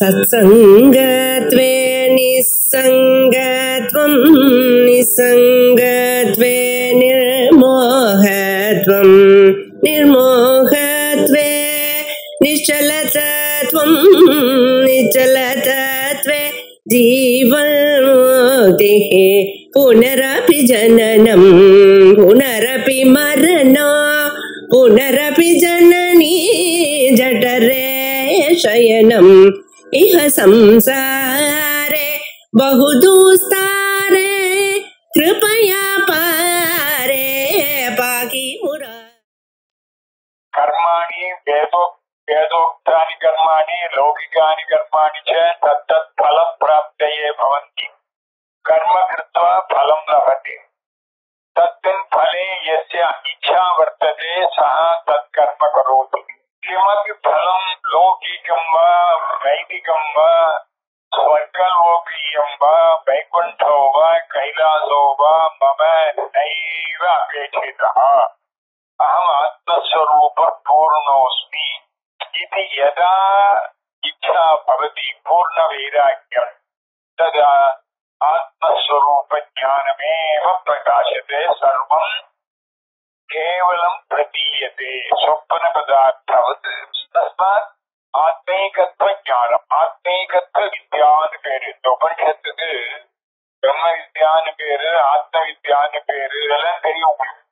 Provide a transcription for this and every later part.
सत्संगत्वे निस्संगत्वं निस्संगत्वे निर्मोहत्वं निर्मोहत्वे निश्चलतत्वं निश्चलतत्वे जीवन्मुक्तिः पुनरपि जननं पुनरपि मरणं पुनरपि जननी जठरे शयनम् इह संसारे बहुदुस्तारे कृपया पारे पाहि मुरा। कर्माणि वेदोक्तानि कर्माणि लौकिकानि कर्माणि च तत्तत् फलप्राप्तये भवन्ति। कर्म कृत्वा फलं लभते। तस्मिन् फले यस्य इच्छा वर्तते सः तत्कर्म करोति। किमपि फलं लौकिकं वा वैदिकं वा स्वर्गलोकीयं वा वैकुण्ठो वा कैलासो वा मम नैव अपेक्षितः। अहम् आत्मस्वरूपः पूर्णोऽस्मि इति यदा इच्छा भवति पूर्णवैराग्यं तदा आत्मस्वरूपज्ञानमेव प्रकाशते। सर्वं केवलं प्रतीयते स्वप्नपदार्थवत्। तस्मात् आत्मैकत्वज्ञानम् आत्मैकत्वविद्याன்னு பேரு. இந்த உபனிஷத்துக்கு பிரம்ம வித்யான்னு பேரு, ஆத்ம வித்யான்னு பேரு, இதெல்லாம் தெரியும் உங்களுக்கு.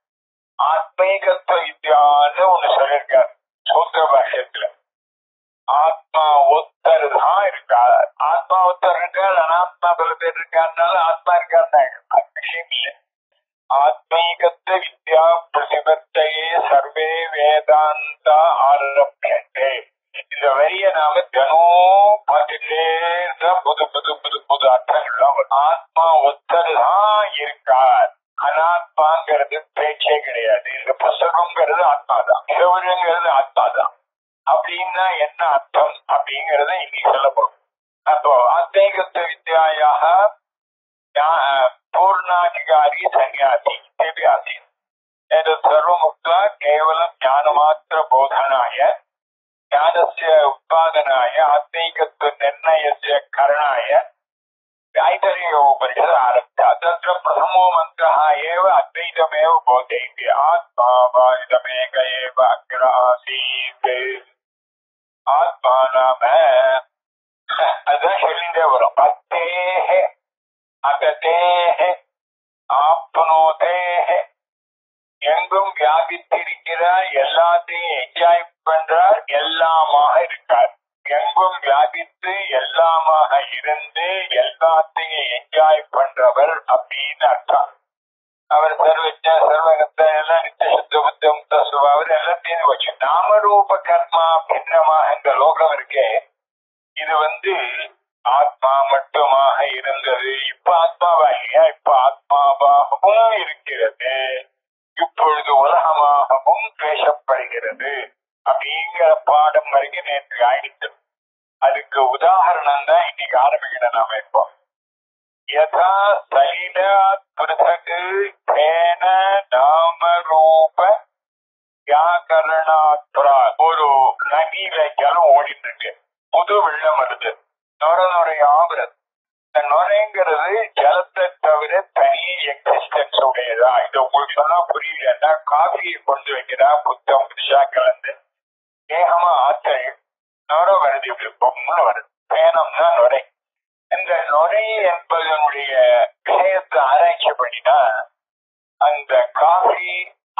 ஆத்மீகத்துவ வித்யான்னு ஒண்ணு சொல்லியிருக்காரு சூத்திர பாஷ்யத்துல. ஆத்மா ஒத்தர் தான் இருக்கார். ஆத்மா ஒத்தர் இருக்கார், அனாத்மா பல பேர் இருக்காருனால ஆத்மா இருக்காருன்னா அது விஷயம் இல்லை. ஆத்மீகத்துவ வித்யா பிரதிபத்தையே சர்வே வேதாந்த ஆரம்பியதே. இந்த வரிய நாம தினம் பார்த்துட்டே இருந்தா புது புது புது புது அர்த்தங்கள்லாம் வரும். ஆத்மா ஒத்தர் தான் இருக்கார், அனாத்மாங்கிறது பேச்சே கிடையாது. இந்த புஸ்தகம்ங்கிறது ஆத்மாதான், சிவருங்கிறது ஆத்மாதான். அப்படின்னா என்ன அர்த்தம் அப்படிங்கறத இன்னைக்கு சொல்லப்படும். அப்போ ஆத்மீகத்துவ வித்யாயாக பூர்ணாதிகாரி சன்னியாசி தேவியாசி சர்வமுக்தா கேவலம் ஞானமாத்திர போதனாய ஞானஸ்ய உத்பாதனாய ஆத்மீகத்துவ நிர்ணயஸ்ய கரணாய ஐதரியோபனிஷத் ஆரம்பிச்சா. தத்ர பிரதமோ மந்திரः एव அத்வைதமேவ போதயति. ஆத்மா வாயுதமேக एव அக்ர ஆசீத். ஆத்மா நாம அதான் சொல்லிட்டே வரும். அத்தேஹ அகதேஹ ஆப்னோதேஹ, எங்கும் வியாபித்திருக்கிறார், எல்லாத்தையும் என்ஜாய் பண்றார், எல்லாமாக இருக்கார். எங்கும் வியாபித்து எல்லாமாக இருந்து எல்லாத்தையும் என்ஜாய் பண்றவர் அப்படின்னு அர்த்தம். அவர் சர்வஜ சர்வகத்த எல்லாம் நித்திய சுத்த புத்த முக்த சுபாவர் எல்லாத்தையும் வச்சு நாமரூப கர்மா பின்னமாக இந்த லோகம் இருக்கே, இது ஆத்மா மட்டுமாக இருந்தது. இப்ப ஆத்மாவா இல்லையா? இப்ப ஆத்மாவாகவும் இருக்கிறது, இப்பொழுது உலகமாகவும் பேசப்படுகிறது அப்படிங்கிற பாடம் வரைக்கும் நேற்று ஆயிடுச்சு. அதுக்கு உதாரணம் தான் இன்னைக்கு ஆரம்பிக்கணும் நாம. இப்போ யதா சைலாத் பிருதக் தேன நாமரூப வியாகரணாத்ரா. ஒரு நதியில ஜலம் ஓடிட்டு இருக்கு, புது வெள்ளம் வருது, நொர நுரையா வருது. இந்த நுரைங்கிறது ஜலத்தை தவிர தனி எக்ஸிஸ்டன்ஸ் உடையதா? இது உங்களுக்கு சொன்னா புரியலன்னா காஃபியை கொண்டு வைக்கிறா புத்தம் புதுசா கலந்து வேகமா ஆற்றல் நுர வருது, இப்படி பொம்முன்னு வருது. பேனம்னா நுரை. இந்த நுரை என்பதனுடைய விஷயத்தை ஆராய்ச்சி பண்ணினா அந்த காஃபி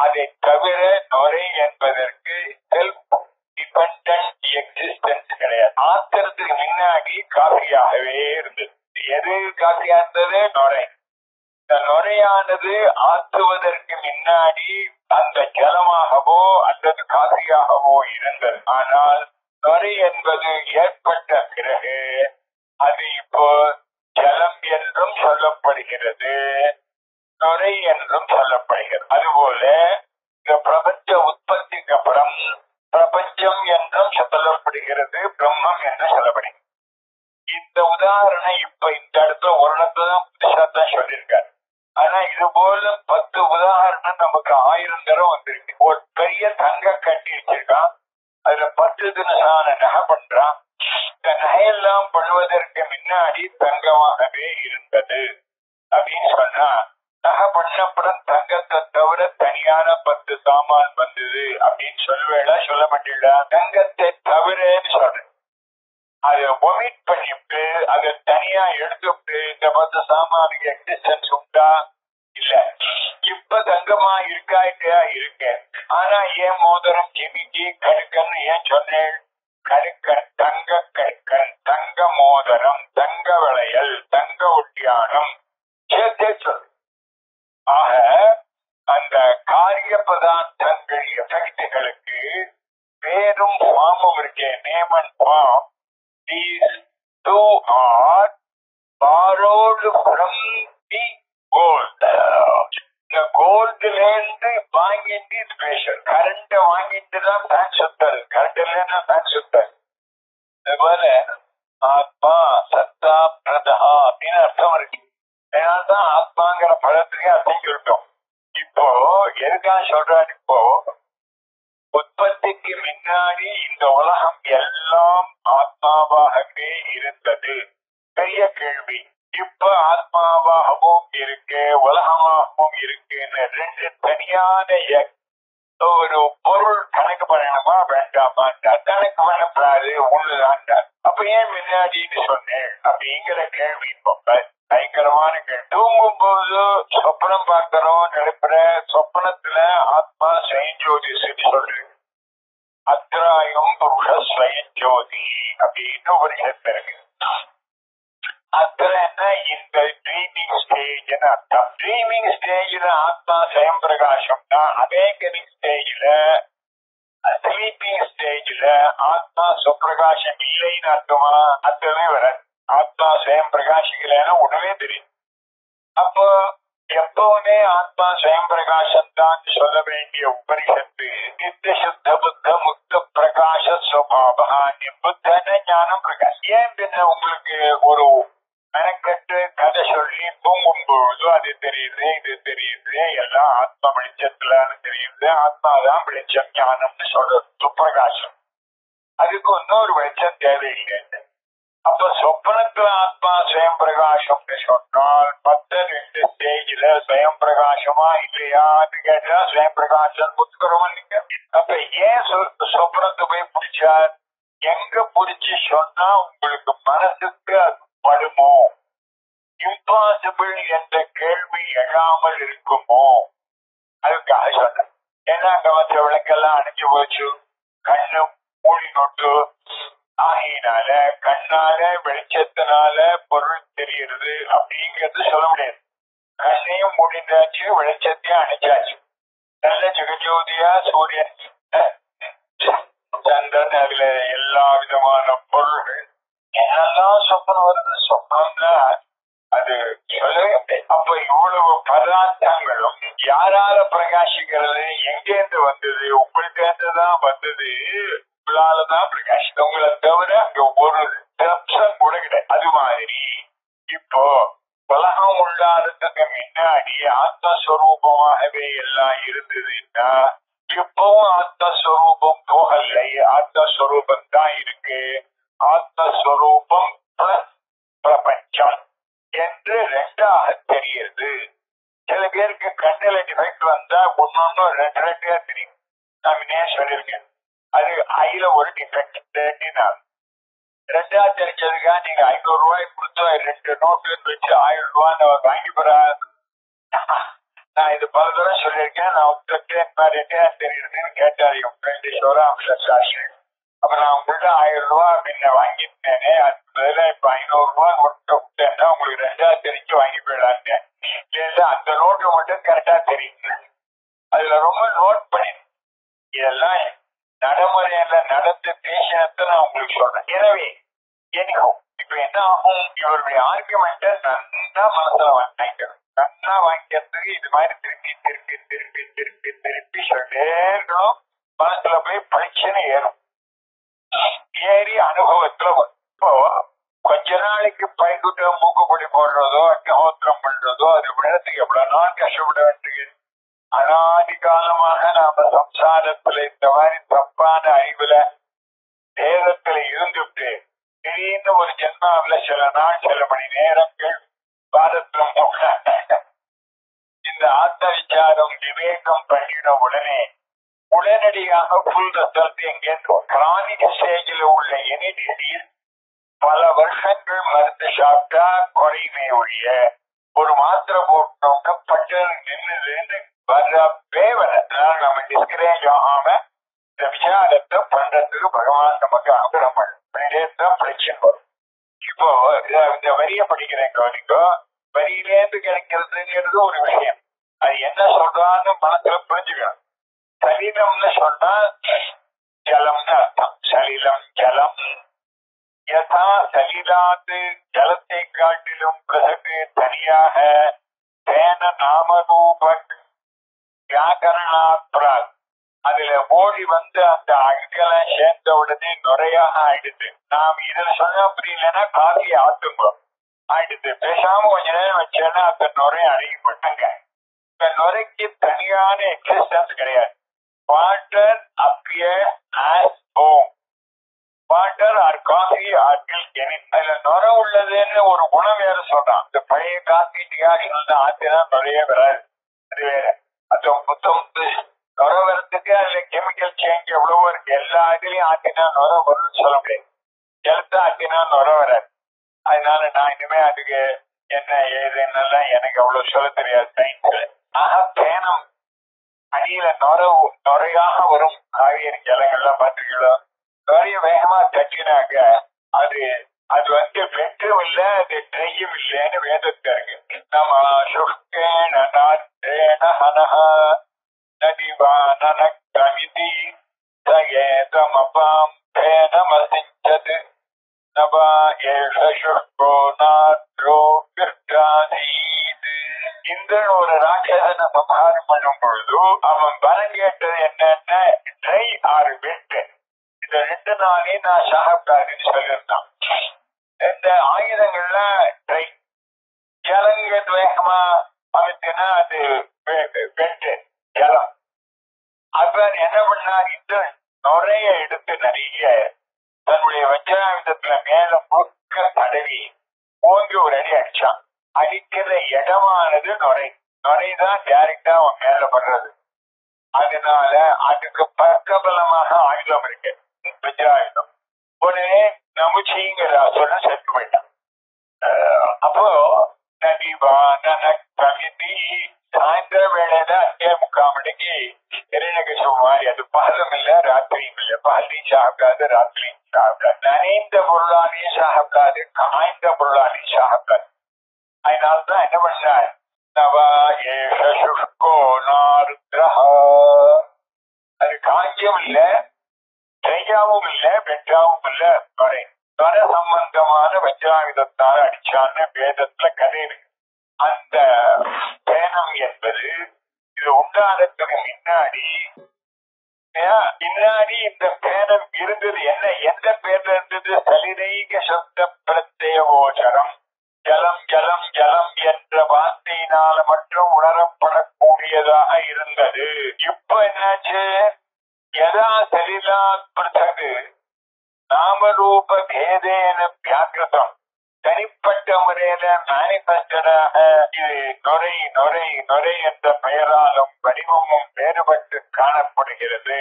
அதை தவிர நுரை என்பதற்கு செல்ஃப் டிபெண்டன்ட் எக்ஸிஸ்டன்ஸ் கிடையாது. ஆத்திரத்துக்கு முன்னாடி காஃபியாகவே இருந்தது. எது காஃபியா இருந்தது? நுரை. இந்த நுரையானது ஆற்றுவதற்கு முன்னாடி அந்த ஜலமாகவோ அல்லது காஃபியாகவோ இருந்தது. ஆனால் நுரை என்பது ஏற்பட்ட பிறகு அது இப்போ ஜலம் என்றும் சொல்லப்படுகிறது, நுரை என்றும் சொல்லப்படுகிறது. அதுபோல இந்த பிரபஞ்ச உற்பத்திக்கு அப்புறம் பிரபஞ்சம் என்றும் சொல்லப்படுகிறது, பிரம்மம் என்று சொல்லப்படுகிறது. இந்த உதாரணம் இப்ப இந்த இடத்துல ஒரு இடத்துல தான் புதுசா தான் சொல்லியிருக்காரு. ஆனா இது போல 10 உதாரணம் நமக்கு 1000 தரம் வந்திருக்கு. ஒரு பெரிய தங்க கட்டி வச்சிருக்கான், அதுல 10 தினசான நகை பண்றான், இந்த நகையெல்லாம் பண்ணுவதற்கு முன்னாடி தங்கமாகவே இருந்தது அப்படின்னு சொன்னா, நகை பண்ணப்புறம் தங்கத்தை தவிர தனியான 10 சாமான் வந்தது அப்படின்னு சொல்லுவேடா, சொல்ல மாட்டேடா? தங்கத்தை தவிரன்னு சொல்றேன். அதை ஒமிட் பண்ணிவிட்டு அதை தனியா எடுத்துட்டு இந்த 10 சாமானுக்கு எக்ஸிஸ்டன்ஸ் உண்டா? இல்ல. இப்ப தங்கமா இருக்கா இல்லையா? இருக்கு. ஆனா ஏன் மோதிரம் ஜிமிக்கி கடுக்கன்னு ஏன் சொன்னேன்? கடுக்கன், தங்க கடுக்கன், தங்க மோதிரம், தங்க வளையல், தங்க ஒட்டியானம் சேர்த்தே சொல்லு. ஆக அந்த காரிய பதார்த்தங்கள் எஃபெக்டுகளுக்கு பேரும் ஃபார்மும் இருக்கே, name and form. These two are borrowed from the gold. இந்த கோல்டுல இருந்து வாங்கிட்டு ஸ்பெஷல். கரண்ட் வாங்கிட்டு தான் பேங்க் சுத்தாரு, கரண்ட் இல்லைன்னா பேங்க் சுத்தாரு. அதுபோல ஆத்மா சத்தா பிரதா அப்படின்னு அர்த்தம் இருக்கு. அதனால்தான் ஆத்மாங்கிற பழத்துக்கு அர்த்தம் சொல்லிட்டோம். இப்போ எதுக்காக சொல்றாரு? இப்போ உற்பத்திக்கு முன்னாடி இந்த உலகம் எல்லாம் ஆத்மாவாகவே இருந்தது. பெரிய கேள்வி. இப்ப ஆத்மாவாகவும் இருக்கு, உலகமாகவும் இருக்குன்னு ரெண்டு தனியான ஒரு பொருள் கணக்கு பண்ணணுமா வேண்டாமா? கணக்கு பண்ணப்படாது, ஒண்ணுதான். அப்ப ஏன் முன்னாடின்னு சொன்னேன் அப்படிங்கிற கேள்வி இப்போ பயங்கரமான கேள்வி. தூங்கும் போது சொப்பனம் பார்க்கிறோம், நினைப்பிற சொப்பனத்துல ஆத்மா ஸ்வயஞ்சோதி சொல்லு. அத்திராயம் புருஷ ஸ்வயஞ்சோதி அப்படின்னு ஒரு இடத்துல இருக்கு. அத்திரன்னா இந்த ட்ரீமிங் ஸ்டேஜ் அர்த்தம். ட்ரீமிங் ஸ்டேஜ்ல ஆத்மா ஸ்வயம் பிரகாசம்னா, அவேக்கனிங் ஸ்டேஜ்ல ஸ்லீப்பிங் ஸ்டேஜ்ல ஆத்மா சுப்பிரகாசம் இல்லைன்னு அர்த்தமா? அர்த்தமே வராது. ஆத்மா ஸ்வயம் பிரகாசிக்கலன்னா உடனே தெரியும். அப்போ எப்பவுமே ஆத்மா ஸ்வயம் பிரகாசம் தான் சொல்ல வேண்டிய உபனிஷத்து நித்திய சுத்த புத்த முக்த பிரகாச சுபாவா புத்தன ஞானம் பிரகாஷ். ஏன் பின்ன உங்களுக்கு ஒரு மெனக்கட்டு கதை சொல்லி தூங்கும் பொழுது அது தெரியுது, இது தெரியுது, எல்லாம் ஆத்மா வெளிச்சத்துல தெரியுது, ஆத்மாதான் வெளிச்சம் ஞானம்னு சொல்றது சுப்பிரகாசம். அதுக்கு இன்னொரு வெளிச்சம் தேவையில்லை. அப்ப சொப்பனத்துல ஆத்மா ஸ்வயம் பிரகாசம் சொன்னால் 12 ஸ்டேஜ்ல ஸ்வயம் பிரகாசமா இல்லையான்னு கேட்டா ஸ்வயம் பிரகாசம் புத்துக்கிறோம். அப்ப ஏன் சொப்பனத்தை போய் பிடிச்சார்? எங்க பிடிச்சி சொன்னா உங்களுக்கு மனசுக்கு அது படுமோ, இம்பாசிபிள் என்ற கேள்வி எழாமல் இருக்குமோ, அதுக்காக சொன்ன. ஏன்னா கவச விளக்கெல்லாம் அணைஞ்சு போச்சு, கண்ணு மூடி நோட்டு ஆகினால கண்ணால வெளிச்சத்தினால பொருள் தெரியுது அப்படிங்கிறது சொல்ல முடியாது. கண்ணையும் மூடிந்தாச்சு, வெளிச்சத்தையும் அணைச்சாச்சு. நல்ல ஜெகஜோதியா சூரியன் சந்திரன், அதுல எல்லா விதமான பொருள்கள் என்னெல்லாம் சொப்பனம் வருது. சொப்பனம்னா அது சொல்லவே. அப்ப இவ்வளவு பதார்த்தங்களும் யாரால பிரகாசிக்கிறது? எங்கேருந்து வந்தது? உங்கள்கிட்ட இருந்துதான் வந்தது. உங்களாலதான் பிரகாசிக்க, உங்களை தவிர அங்க ஒரு தம்சம் கூட கிடையாது. அது மாதிரி இப்போ உலகம் உள்ளாததுக்கு முன்னாடி ஆத்மஸ்வரூபமாகவே எல்லாம் இருந்ததுன்னா இப்பவும் ஆத்மஸ்வரூபம் போகலை, ஆத்மஸ்வரூபம் தான் இருக்கு. ஆத்மஸ்வரூபம் பிளஸ் பிரபஞ்சம் என்று ரெண்டாக தெரியுது. சில பேருக்கு கண்ணுல டிஃபெக்ட் வந்தா ஒன்னொன்னு ரெண்டு ரெண்டா தெரியும். நான் முன்னே சொல்லியிருக்கேன், அது ஐல ஒரு டிஃபெக்ட். ரெண்டா தெரிஞ்சதுக்கா நீங்க 500 ரூபாய் கொடுத்து 2 நோட்டு வச்சு 1000 ரூபான்னு அவர் வாங்கி போறாரு. நான் இது பல தடவை சொல்லியிருக்கேன். நான் ரெண்டா தெரியுதுன்னு கேட்டாரு என் ஃப்ரெண்டு சிவராம சாஸ்திரி. அப்ப நான் உங்கள்கிட்ட 1000 ரூபாய் முன்ன வாங்கிட்டேனே, அதுக்கு பதிலாக இப்ப 500 ரூபாய் நோட்டு விட்டேன்னா உங்களுக்கு ரெண்டா தெரிஞ்சு வாங்கி போயிடலான்னு. இல்ல அந்த நோட்டு மட்டும் கரெக்டா தெரியுது. அதுல ரொம்ப நோட் பண்ணி இதெல்லாம் நடைமுறையில நடந்து பேசினத்தை நான் உங்களுக்கு சொல்றேன். எனவே எனக்கும் இப்ப என்ன ஆகும், இவருடைய ஆர்குமெண்ட நன்னா மனசுல வாங்கிக்கணும். நன்னா வாங்கிக்கிறதுக்கு இது மாதிரி திருப்பி திருப்பி திருப்பி திருப்பி திருப்பி சொல்லிட்டே இருக்கணும். மனசுல போய் பளிச்சுன்னு ஏறும். ஏறி அனுபவத்துல இப்போ கொஞ்ச நாளைக்கு பைக்குட்ட மூக்குப்பொடி போடுறதோ அக்னிஹோத்திரம் பண்றதோ அது விடத்துக்கு எவ்வளவு நாள் கஷ்டப்பட வேண்டியது. அனாதி காலமாக நாம சம்சாரத்துல இந்த மாதிரி தப்பான அறிவுல தேகத்துல இருந்துட்டு திடீர்னு ஒரு ஜென்மாவில சில நாள் சில மணி நேரங்கள் பாரதத்துல இந்த ஆத்ம விசாரம் விவேகம் பண்ணின உடனடியாக ஃபுல் ரிசல்ட் எங்கேருந்து கிரானிக் ஸ்டேஜில் உள்ள எனி டிசீஸ் பல வருஷங்கள் மருந்து சாப்பிட்டா குறையுமே ஒழிய ஒரு மாத்திரை போட்டோம்னா பட்டு நின்று வர்ற வேவனை நம்ம டிஸ்கரேஜ் ஆகாம இந்த விசாரத்தை பண்றதுக்கு பகவான் நமக்கு அனுகிரகம் பண்ணிதான் பிரச்சனை வரும். இப்போ இந்த வரிய படிக்கிறேன் கவனிக்கோ, வரியிலேருந்து கிடைக்கிறதுங்கிறது ஒரு விஷயம். அது என்ன சொல்றான்னு மனசுல புரிஞ்சுக்கணும். சலீலம்னு சொன்னா ஜலம்னு அர்த்தம். சலீலம் ஜலம். யதா சலீலாத்து ஜலத்தை காட்டிலும் பிறகு தனியாக தேன நாமரூப வியாக்கரணாத்ராக் அதுல ஓடி வந்து அந்த அங்கெல்லாம் சேர்ந்த உடனே நுரையாக ஆயிடுது. நாம் இதுல சொன்னா புரியலன்னா காஃபி ஆத்துங்க ஆயிடுது. பேசாம கொஞ்ச நேரம் வச்சேன்னா அந்த நுரை அடங்கிப்பட்டாங்க. இந்த நுரைக்கு தனியான எக்ஸிஸ்டன்ஸ் கிடையாது. Water appears as home. Water R coffee or milk any. அதுல நுர உள்ளதுன்னு ஒரு குணம் வேற சொல்றான். இந்த பழைய காஃபி டிகாஷன் ஆத்தினா நுரையே வராது. அது வேற. அது புத்தம் நுர வரத்துக்கு அதுல கெமிக்கல் சேஞ்ச் எவ்வளவோ இருக்கு. எல்லா இதுலயும் ஆத்தினா நுர வரும்னு சொல்ல முடியாது. ஜலத்தை ஆத்தினா நுர வராது. அதனால நான் இனிமே அதுக்கு என்ன ஏதுன்னெல்லாம் எனக்கு அவ்வளவு சொல்ல தெரியாது சயின்ஸ்ல. ஆக பேனம் அடியில நுரையாக வரும் காவேரி ஜலங்கள்லாம் பார்த்துக்கலாம். நிறைய வேகமா தட்டினாக்க அது அது வந்து வெற்றும் இல்லை, அது ட்ரையும் இல்லைன்னு வேதத்தை இருக்கு. நம்ம சுஷ்கேன நாத்தேன ஹனஹ நதிவானன கமிதி சகேதமபாம் பேனமசிஞ்சது நபா ஏஷ சுஷ்கோ நாத்ரோ விர்காதீத். இந்திரன் ஒரு ராட்சசனை சம்ஹாரம் பண்ணும் பொழுது அவன் வரம் கேட்டது என்னன்னா ட்ரை ஆறு வெட்டு. இந்த 2 நாளே நான் சாகக்கூடாதுன்னு சொல்லியிருந்தான். இந்த ஆயுதங்கள்லாம் ட்ரை. ஜலங்கிறது வேகமா அமைச்சுன்னா அது வெட்டு ஜலம். அப்ப என்ன பண்ணார் இந்திரன் நுரைய எடுத்து நிறைய தன்னுடைய வஜ்ராயுதத்துல மேல முழுக்க தடவி ஓங்கி ஒரு அடி அடிச்சான். அடிக்கிற இடமானது நுரைதான் டைரக்டா அவன் மேல படுறது. அதனால அதுக்கு பக்கபலமாக ஆயுதம் இருக்கு வஜ்ராயுதம். உடனே நமுச்சிங்கிற அசுர செத்து போயிட்டான். அப்போ கமிதி சாயந்தர வேளையில 5:45 மணிக்கு இரண்டகசிபு மாதிரி அது பகலும் இல்ல ராத்திரியும் இல்ல. பகலையும் சாப்பிடாது ராத்திரியும் சாப்பிடாது. நனைந்த பொருளாலையும் சாப்பிடாது காய்ந்த பொருளாலையும் சாப்பிடாது. அதனால்தான் என்ன பண்ணார் அது காஞ்சியும் இல்ல ட்ரையாவும் இல்ல வெட்டாவும் இல்ல. நுர சம்பந்தமான வஜ்ராயுதத்தால அடிச்சான்னு வேதத்துல கதை இருக்கு. அந்த பேனம் என்பது இது உண்டானதுக்கு முன்னாடி இந்த பேனம் இருந்தது. என்ன எந்த பேர்ல இருந்தது? சலிரைக சப்த பிரத்யகோச்சரம். ஜலம் ஜலம் ஜலம் என்ற வார்த்தையினால மட்டும் உணரப்படக்கூடியதாக இருந்தது. இப்ப என்னாச்சு? யதா சலிலா பிருத்தகு நாமரூப பேதேன வியாக்கிருதம். தனிப்பட்ட முறையில மேனிபெஸ்டடாக இது நுரை நுரை நுரை என்ற பெயராலும் வடிவமும் வேறுபட்டு காணப்படுகிறது.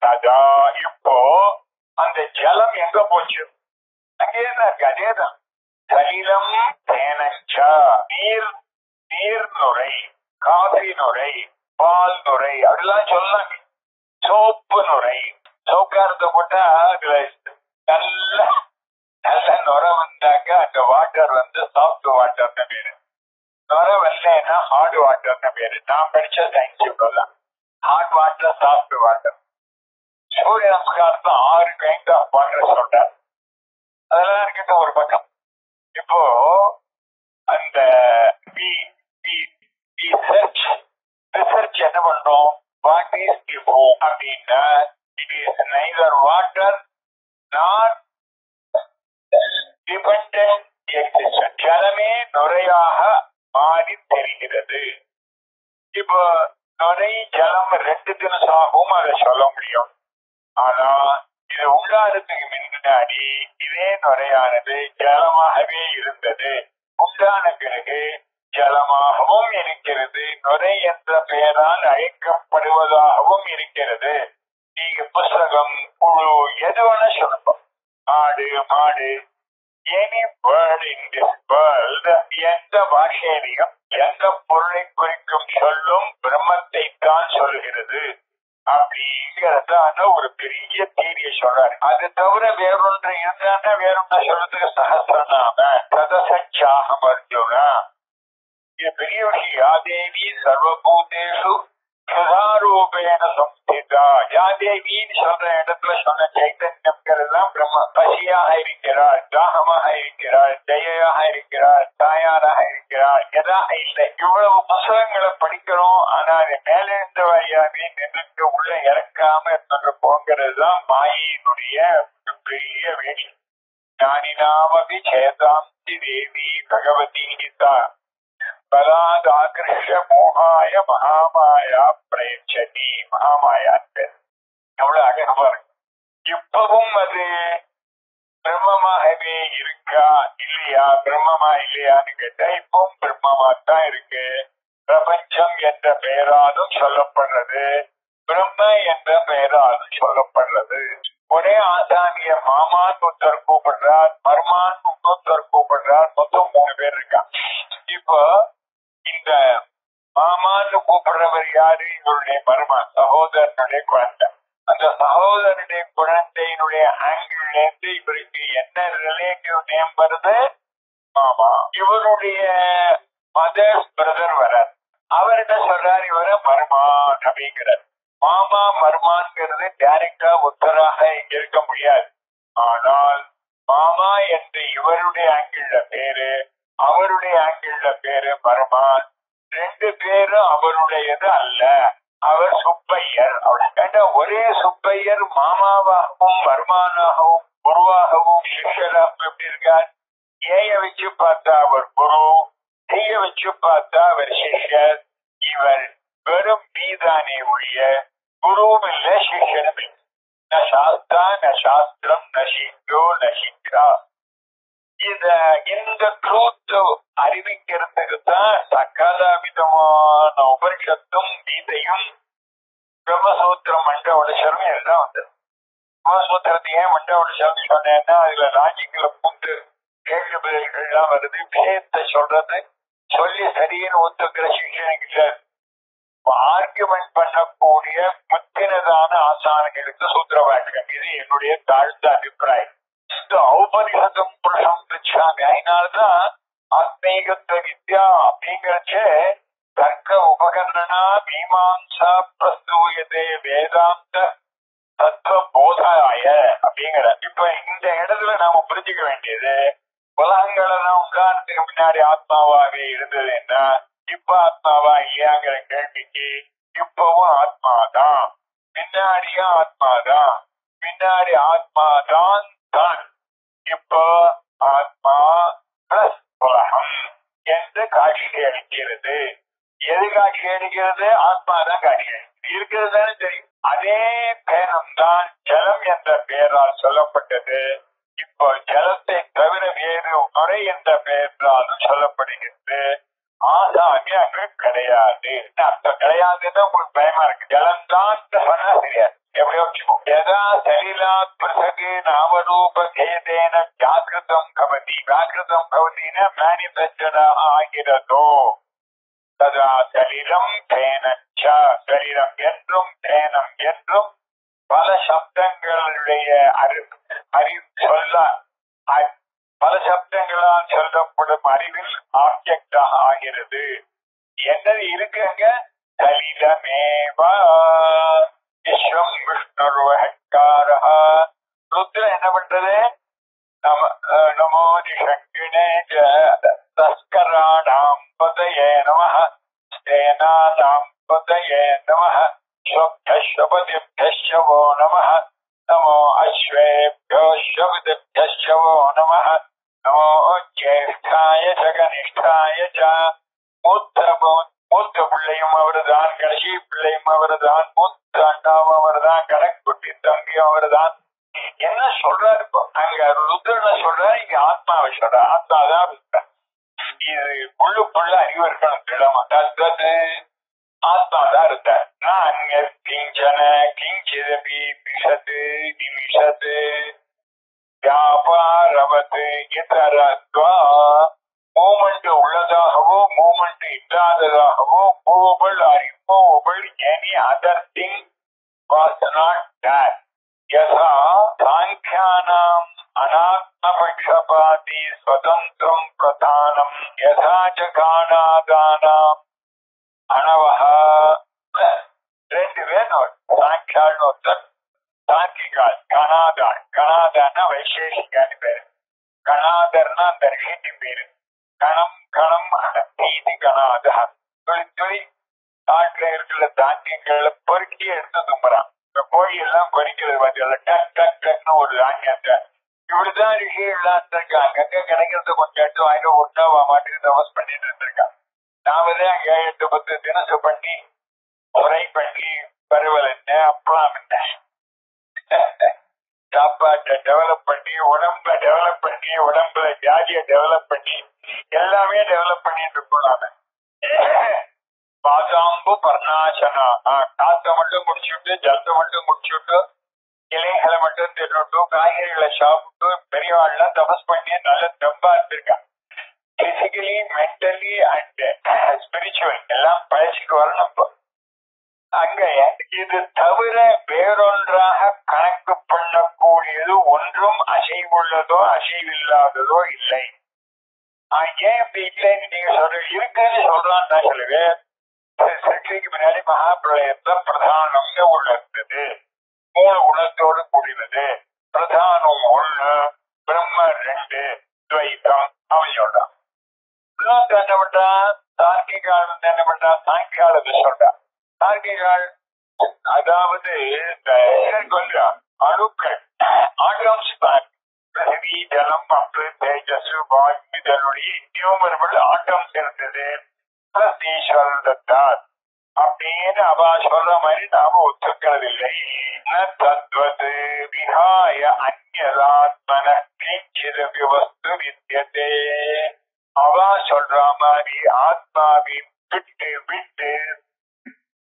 அதா இப்போ அந்த ஜலம் எங்க போச்சு? அங்கேதான் இருக்கு. அதேதான் சலிலம் தேனஞ்சா. நீர் நுரை, காஃபி நுரை, பால் நுரை அப்படிலாம் சொல்லலாம். சோப்பு நுரை, சோக்காரத்தை போட்டா அதுல நல்ல நல்ல நுர வந்தாக்க அந்த வாட்டர் வந்து சாஃப்ட் வாட்டர்னு பேரு. நுர வரலன்னா ஹார்ட் வாட்டர்னு பேரு. நான் படிச்ச சயின்ஸ் சொல்லலாம். Hard water, soft water. சூரிய நமஸ்காரத்தை 6 கைண்ட் ஆஃப் வாட்டர் சொல்றார். அதெல்லாம் இருக்கட்டும் ஒரு பக்கம். இப்போ அந்த ரிசர்ச் என்ன பண்றோம்? வாட் இஸ் தி ஹோம் அப்படின்னா இட் இஸ் நைதர் வாட்டர் நார் டிபெண்டன்ட் எக்ஸிஸ்டன்ஸ். ஜலமே நுரையாக மாறி தெரிகிறது. இப்போ நுரை ஜலம் 2 தினசாகவும் அதை சொல்ல முடியும். ஆனா இது உள்ளாரத்துக்கு முன்ன முன்னாடி இதே நுரையானது ஜலமாகவே இருந்தது. உண்டான பிறகு ஜலமாகவும் இருக்கிறது, நுரை என்ற பெயரால் அழைக்கப்படுவதாகவும் இருக்கிறது. நீங்க புஸ்தகம், குழு, எது வேணா சொல்லணும், ஆடு, மாடு, any word in this world, எந்த பாஷையிலையும் எந்த பொருளை குறிக்கும் சொல்லும் பிரம்மத்தை தான் சொல்கிறது அப்படிங்கிறதான ஒரு பெரிய தீரிய சொல்றாரு. அது தவிர வேறொன்று இருந்தான வேறொன்ன சொல்றதுக்கு சகசிரநாம சதசாகம் அர்ஜுனா, இது பெரிய விஷயம். யாதேவி சர்வபூதேஷு சதாரூபேன சம்ஸ்திதா. யாதேவின்னு சொல்ற இடத்துல சொன்ன சைத்தன்யம்ங்கிறது தான் பிரம்ம. பசியாக இருக்கிறாள், தாகமாக இருக்கிறாள், ஜெயாக இருக்கிறாள், தாயாராக இருக்கிறாள், எதாக இல்லை. இவ்வளவு புத்தகங்களை படிக்கிறோம், ஆனா அது மேலிருந்த வழியாவே நின்று உள்ள இறக்காம இருந்து போங்கிறது தான் மாயினுடைய பெரிய வேஷம். ஞானினாமபி சேதாந்தி தேவி பகவதி கீதா பலாதாகிருஷ்ய மோகாய மகாமாயா பிரயச்சதி. மகாமாயா எவ்வளவு அழகமா இருக்கு. இப்பவும் அது பிரம்மமாகவே இருக்கா இல்லையா, பிரம்மமா இல்லையான்னு கேட்டா இப்பவும் பிரம்மமா தான் இருக்கு. பிரபஞ்சம் என்ற பெயராலும் சொல்லப்படுறது, பிரம்ம என்ற பெயராலும் சொல்லப்படுறது. ஒரே ஆசானிய மாமான் ஒருத்தர் கூப்பிடுறார், மர்மான் இன்னொருத்தர் கூப்பிடுறார், மொத்தம் 3 பேர் இருக்காங்க. இப்போ இந்த மாமான்னு கூப்பிடுறவர் யாரு? இவருடைய மருமான், சகோதரனுடைய குழந்தை. அந்த சகோதரனுடைய குழந்தையினுடைய ஆங்கிள் இருந்து இவருக்கு என்ன ரிலேட்டிவ் நேம் வருது? மாமா. இவருடைய மதர்ஸ் பிரதர் வரார், அவர் என்ன சொல்றாரு? இவர மருமான் அப்படிங்கிறார். மாமா மருமான்ங்கிறது டைரக்டா உத்தராக இங்க இருக்க முடியாது. ஆனால் மாமா என்று இவருடைய ஆங்கிள் பேரு, அவருடைய ஆங்கிள் பேரு மருமான். 2 பேரும் அவருடையது அல்ல, அவர் சுப்பையர். ஒரே சுப்பையர் மாமாவாகவும் மருமானாகவும் குருவாகவும் சிஷ்யராகவும் எப்படி இருக்கார்? ஏய வச்சு பார்த்தா அவர் குரு, தீய வச்சு பார்த்தா அவர் சிஷ்யர். இவர் வெறும் மீதானே ஒழிய குருவும் இல்ல, சிஷ்யனும் இல்லை. ந சாஸ்தா ந சாஸ்திரம் ந சிங்கோ ந சிங்கா. இந்த ட்ரூத் அறிவிக்கிறதுக்கு தான் சகல விதமான உபனிஷத்தும் கீதையும் பிரம்மசூத்திரம் மண்டவடசரம் எல்லாம் வந்தது. பிரம்மசூத்திரத்தை ஏன் மண்டவடசரம் சொன்னேன்னா அதுல லாஜிக்கல புண்டு கேள்வி பதில்கள்லாம் வருது. விஷயத்தை சொல்றது சொல்லி சரின்னு ஒத்துக்கிற சிஷனுக்கு இல்ல, ஆர்குமெண்ட் பண்ணக்கூடிய முத்தினதான ஆசானங்களுக்கு சூத்திர வாக்கியம். இது என்னுடைய தாழ்ந்த அபிப்பிராயம். ஔபனிஷதம் புருஷம் பிரிச்சாங்க. அதனாலதான் ஆத்மீகத்துவ வித்யா அப்படிங்கிறச்சே தர்க்க உபகரணா மீமாம்சா பிரஸ்தூயதே வேதாந்த தத்துவ போதாய அப்படிங்கிற. இப்ப இந்த இடத்துல நாம புரிஞ்சுக்க வேண்டியது, உலகங்களெல்லாம் உதாரணத்துக்கு முன்னாடி ஆத்மாவாவே இருந்ததுன்னா இப்ப ஆத்மாவா இல்லையாங்கிற கேள்விக்கு இப்பவும் ஆத்மாதான், பின்னாடியும் ஆத்மாதான், பின்னாடி ஆத்மாதான் தான். இப்போ ஆத்மா பிளஸ் உலகம் என்று காட்சி அளிக்கிறது. எது காட்சி அளிக்கிறது? ஆத்மாதான் காட்சி அளிக்கிறது. இருக்கிறது தானே தெரியும். அதே பேரம் தான் ஜலம் என்ற பெயரால் சொல்லப்பட்டது. இப்போ ஜலத்தை தவிர வேறு முறை என்ற பெயராலும் சொல்லப்படுகிறது. ஆசாமி அங்கு கிடையாது. அர்த்தம் கிடையாதுன்னு உங்களுக்கு பயமா இருக்கு. ஜலம் தான் சொன்னா தெரியாது. எப்படியோ யதா சலிலாத் பிரசகே நாமரூப பேதேன ஜாகிருதம் பவதி. ஜாகிருதம் பவதினா மேனிஃபெஸ்டடா ஆகிறதோ ததா சலிலம் பேனச்ச. சலிலம் என்றும் பேனம் என்றும் பல சப்தங்களுடைய பல சப்தங்களால் சொல்லப்படும் அறிவில் ஆப்ஜெக்டாக ஆகிறது. என்னது இருக்குங்க? சலிலமேவா விஸ்வம் விஷ்ணுர்வஹ்காரஹ. ருத்ரன் என்ன பண்றது? நமோ நிஷங்கிணே தஸ்கராணாம் பதயே நமஹ சேனானாம் பதயே நமஹ ஸ்வப்தஸ்வபதிப்தஸ்ய வோ நமஹ நமோ அஸ்வேப்யோ ஸ்வபதிப்தஸ்ய வோ நமஹ நமோ ஜேஷ்டாய ச கனிஷ்டாய ச. மூத்த பிள்ளையும் அவர்தான், கடைசி பிள்ளையும் அவர்தான், மூத்த அண்ணாவும் அவர்தான், கடைக்குட்டி தம்பியும் அவர்தான். என்ன சொல்றாரு இப்போ? அங்க ருத்ரனை சொல்றாரு, இங்க ஆத்மாவை சொல்றாரு. ஆத்மாதான் ருத்ரன். இது உள்ளுக்குள்ள அறிவு இருக்கணும். திடமா தத்வது ஆத்மாதான் இருந்தார். அங்க கிஞ்சன கிஞ்சிதபி பிஷத்து நிமிஷத்து வியாபாரவத்து இதரத்வா மூமெண்ட் உள்ளதாகவோ மூமெண்ட் இல்லாததாகவோ movable or immovable any other thing was not that. யதா சாங்கியானாம் அநாத்மபக்ஷபாதி ஸ்வதந்திரம் பிரதானம் யதா ச காணாதானாம் அனவஹா. ரெண்டு பேர் சாங்கியான்னு ஒருத்தர், சாங்கிகால் கணாதான். கணாதான்னா வைசேஷிகான்னு பேரு. கணாதர்னா அந்த ரிஷிக்கு பேரு. கணம் கணம் நீதி கணாதா. துளி துளி காட்டுல இருக்கிற தானியங்கள்ல பொறுக்கி எடுத்து தும்புறான். இந்த கோழி எல்லாம் பொறிக்கிறது பார்த்தீங்களா, டக் டக் டக்னு ஒரு தானியத்தை. இப்படிதான் ரிஷிகள்லாம் இருந்திருக்காங்க. அங்க கிடைக்கிறத கொஞ்சம் எடுத்து வாங்கிட்டு ஒட்டா மாட்டுக்கு தபஸ் பண்ணிட்டு இருந்திருக்கான். நாம தான் அங்க 8-10 தினசு பண்ணி ஃப்ரை பண்ணி பருவல் என்ன அப்பளம் என்ன சாப்பாட்டை டெவலப் பண்ணி உடம்ப டெவலப் பண்ணி உடம்புல வியாதியை டெவலப் பண்ணி எல்லாமே டெவலப் பண்ணிட்டு இருக்கோம். நாம பாதாம்பு பர்ணாசனா, காத்த மட்டும் குடிச்சுட்டு ஜலத்தை மட்டும் குடிச்சுட்டு இலைகளை மட்டும் தின்னுட்டு காய்கறிகளை சாப்பிட்டு பெரியவாள்லாம் தபஸ் பண்ணி நல்ல தெம்பா இருந்திருக்காங்க. பிசிக்கலி மென்டலி அண்ட் ஸ்பிரிச்சுவல் எல்லாம் பழச்சிக்கு வரணும். அங்க இது தவிர வேறொன்றாக கணக்கு பண்ணக்கூடியது ஒன்றும் அசைவுள்ளதோ அசைவில்லாததோ இல்லை. ஏன் இப்படி இல்லைன்னு நீங்க இருக்குன்னு சொல்றான்னு தான் சொல்லுவேன். சிருஷ்டிக்கு முன்னாடி மகாபிரளயத்துல பிரதானம்னு ஒண்ணு இருந்தது, 3 குணத்தோடு கூடினது. பிரதானம் 1, பிரம்ம 2, துவைத்தம். அவன் சொல்றான். என்ன பண்றா தார்க்கிகால் என்ன பண்றா, சாங்கியாலத்தை சொல்றான். தார்க்கிகால் அதாவது அணுக்கள் ஆட்டம்ஸ் தான், பிருத்திவி ஜலம் அப்பு தேஜஸ் வாயு இதனுடைய இன்யூமரபிள் ஆட்டம்ஸ் இருந்தது. பிளஸ் ஈஸ்வரன் தத்தார் அப்படின்னு அவ சொல்ற மாதிரி நாம ஒத்துக்கிறது இல்லை. தத்வது விஹாய அந்யதாத்மன கிஞ்சித் வஸ்து வித்யதே. அவ சொல்ற மாதிரி ஆத்மாவை விட்டு விட்டு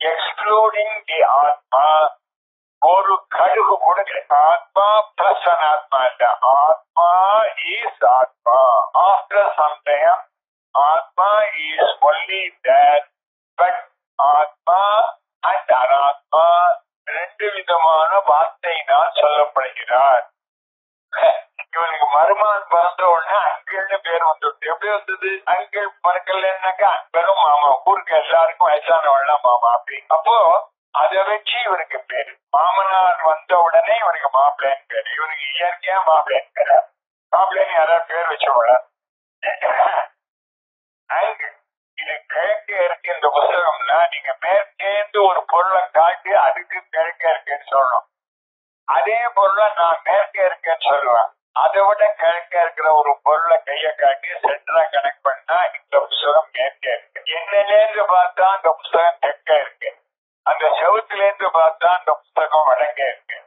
எக்ஸ்க்ளூடிங் தி ஆத்மா ஒரு கடுகு கூட ஆத்மா பிளஸ் அனாத்மா இல்ல. ஆத்மா இஸ் ஆத்மா. ஆஃப்டர் சம் டைம் ஆத்மா இஸ் ஒன்லி தேட். பட் ஆத்மா அண்ட் அனாத்மா 2 விதமான வார்த்தையினால் சொல்லப்படுகிறார். இவனுக்கு மருமான் பிறந்த உடனே அங்கிள்னு பேர் வந்துட்டு எப்படி வந்தது? அங்கிள் பிறக்கலன்னாக்கா அன்பரும் மாமா, ஊருக்கு எல்லாருக்கும் வயசானவள்லாம் மாமா அப்படி. அப்போ அதை வச்சு இவனுக்கு பேரு. மாமனார் வந்த உடனே இவனுக்கு மாப்பிள்ளைன்னு பேரு. இவனுக்கு இயற்கையா மாப்பிள்ளைன்னு பேரு. மாப்பிள்ளைன்னு யாராவது பேர் வச்சவள அங்கு இது கிழக்கே இருக்கு. இந்த புத்தகம்னா நீங்க மேற்கேந்து ஒரு பொருளை காட்டி அதுக்கு கிழக்கே இருக்குன்னு சொல்லணும். அதே பொருளை நான் மேற்கே இருக்கேன்னு சொல்லுவேன். அதை விட கிழக்கே இருக்கிற ஒரு பொருளை கையை காட்டி சென்டரா கனெக்ட் பண்ணா இந்த புத்தகம் மேற்கே இருக்கு. என்னலேருந்து பார்த்தா அந்த புத்தகம் தெற்கே இருக்கு. அந்த செவுத்துல இருந்து பார்த்தா அந்த புத்தகம் வடக்கே இருக்கு.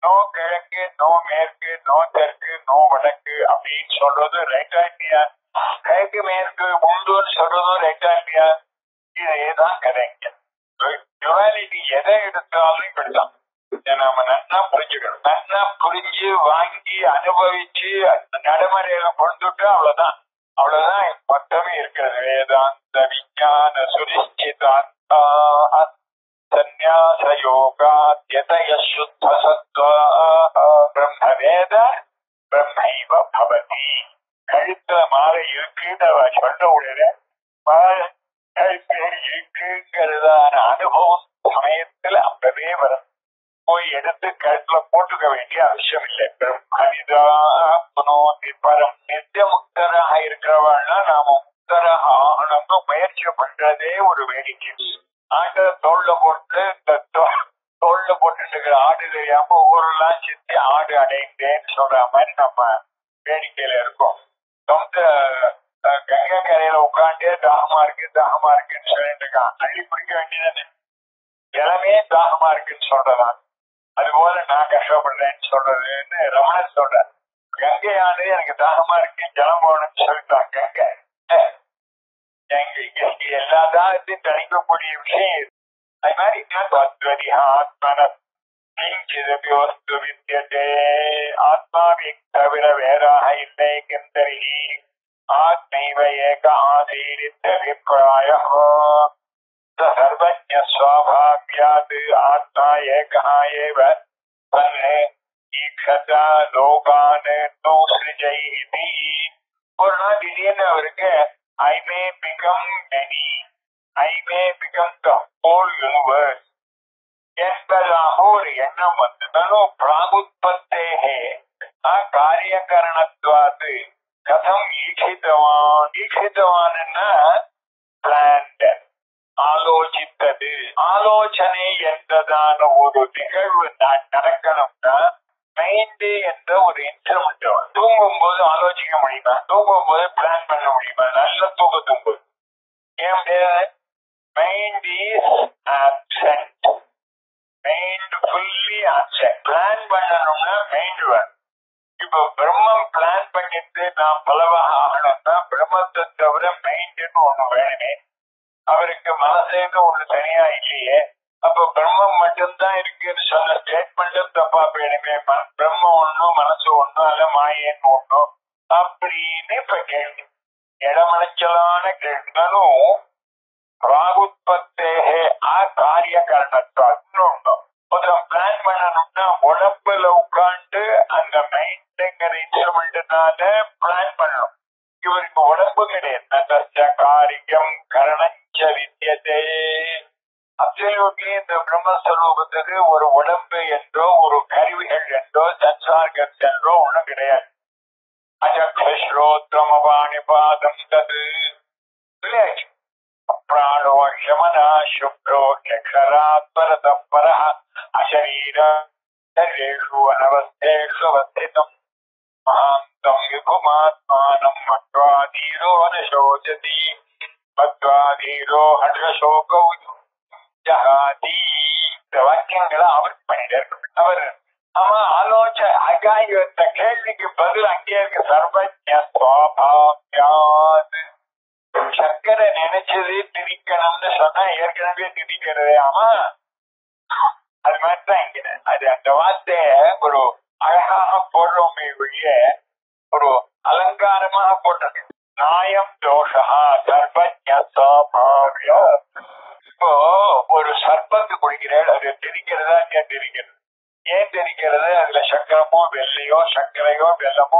நோ கிழக்கு, நோ மேற்கு, நோ தெற்கு, நோ வடக்கு அப்படின்னு சொல்றது ரைட்டா இல்லையா? கிழக்கு மேற்கு உண்டுன்னு சொல்றதும் ரைட்டா இல்லையா? இதேதான் கதைங்க. டுவாலிட்டி எதை எடுத்தாலும் இப்படிதான். நாம நன்னா புரிஞ்சுக்கணும். நன்னா புரிஞ்சு வாங்கி அனுபவிச்சு நடைமுறையில கொண்டுட்டு அவ்வளவுதான். அவ்வளவுதான் மொத்தமே இருக்கிறது. வேதாந்த விஞ்ஞான சுனிச்சிதாந்தா சந்நியாச யோகா யதய சுத்த சத்வா பிரம்மவேத பிரம்மைவ பவதி. கழுத்த மாலை இருக்குன்னு அவ சொல்ல உடனே இருக்குங்கிறதான அனுபவம் சமயத்துல அப்பவே வரும். போய் எடுத்து கழுத்துல போட்டுக்க வேண்டிய அவசியம் இல்லை. பரம் நித்திய முக்தராக இருக்கிறவாள்னா நாம முக்தராக ஆகணும்னு முயற்சி பண்றதே ஒரு வேடிக்கை. ஆண்ட தோல்ல போட்டு இந்த தோல்ல போட்டுட்டு இருக்கிற ஆடு தெரியாம ஊரெல்லாம் சுத்தி ஆடு அடைந்தேன்னு சொல்ற மாதிரி நம்ம வேடிக்கையில இருக்கோம். கங்கை கரையில உட்காண்டே தாகமா இருக்குன்னு சொல்லிட்டு இருக்கான். அள்ளி குடிக்க வேண்டியது எல்லாமே தாகமா இருக்குன்னு சொல்றதான். அது போல நான் கஷ்டப்படுறேன்னு சொல்றதுன்னு ரமணன் சொல்ற. கங்கையானது எனக்கு தாகமா இருக்கு ஜலம் போகணும்னு சொல்லிட்டான். கங்கை இங்க எல்லா தாகத்தையும் தணிக்கக்கூடிய விஷயம். அது மாதிரி ஆத்மன வஸ்து வித்தியதே ஆத்மாவை தவிர வேறாக இல்லை கிந்தரி ஆத்மைவ ஏக ஆதீரித்தபிப்பிராய சர்வஜ்ஞ ஸ்வபாவ்யாத் ஆத்மா ஏகா ஏவ தன்னை ஈக்ஷதா லோகான் நோஸ்ரிஜைதி. ஒரு நாள் திடீர்னு அவருக்கு I may become many, I may become the whole universe என்பதாக ஒரு எண்ணம் வந்ததாலும் பிராகுத்பத்தேஹே காரியகரணத்வாது கதம் ஈக்ஷிதவான்னா பிளான்ட் ஆலோசித்தது. ஆலோசனை என்றதான ஒரு நிகழ்வு நடக்கணும்னா மைண்ட் என்ற ஒரு இன்ஸ்ட்ருமெண்ட். தூங்கும் போது ஆலோசிக்க முடியுமா? தூங்கும் போது பிளான் பண்ண முடியுமா? நல்ல தூங்கும் போது ஏன் mind is absent. Mind fully absent. Plan பண்ணணும்னா மைண்ட் வேணும். இப்ப பிரம்மம் பிளான் பண்ணிட்டு நான் பலவாக ஆகணும்னா பிரம்மத்தை தவிர மைண்ட்னு ஒண்ணு வேணுமே. அவருக்கு மனசுன்னு ஒண்ணு தனியா இல்லையே. அப்ப பிரம்மம் மட்டும்தான் இருக்குன்னு சொன்ன ஸ்டேட்மெண்ட்டும் தப்பா போயிடுமே. பிரம்மம் ஒண்ணும் மனசு ஒண்ணும் அல்ல மாயன்னு ஒண்ணும் அப்படின்னு இப்ப கேள்வி. இடமடைச்சலான கேள்வினாலும் பிராகுத்பத்தேஹே காரியகரணத்வாத்னு ஒண்ணும். ஒருத்தன் பிளான் பண்ணணும்னா உடம்புல உட்காந்து அந்த மைண்டுங்கிற இன்ஸ்ட்ருமெண்ட்னால பிளான் பண்ணணும். இவருக்கு உடம்பு கிடையாது. காரியம் கரணஞ்ச வித்தியதே. அப்சல்யூட்லி இந்த பிரம்மஸ்வரூபத்துக்கு ஒரு உடம்பு என்றோ ஒரு கருவிகள் என்றோ சன்சார்கஸ் என்றோ ஒண்ணும் கிடையாது. அஜக்ஷரோத்ரமபாணிபாதம் தது பிராணோ யமனா சுக்ரோ யக்ஷராத்பரதப்பர அசரீரேஷு அனவஸ்தேஷு அவஸ்திதம் மகாந்தம் யுகுமாத்மானம் மத்வாதீரோ நசோசதி மத்வாதீரோ ஹர்ஷசோகௌ ஜஹாதி. இந்த வாக்கியங்களை அவர் பண்ணிட்டு அவர் இந்த கேள்விக்கு பதில் அங்கே இருக்கு. சர்வஜ்ஞ ஸ்வபாவ்யாத். சக்கரை நினைச்சது திரிக்கணும்னு சொன்னா ஏற்கனவே திரிக்கிறதே. ஆமா அது மாதிரிதான் இங்க அது அந்த வார்த்தைய ஒரு அழகாக போடுறோமே ஒழிய ஒரு அலங்காரமாக போட்டது. நாயம் தோஷா சர்வஜ்ஞ ஸ்வபாவ்யாத். இப்போ ஒரு சர்பத்து குடிக்கிறேன், அது தெரிக்கிறதா இல்லையா? தெரிக்கிறது. ஏன் தெரிக்கிறது? அதுல சக்கரமோ வெள்ளையோ சர்க்கரையோ வெள்ளமோ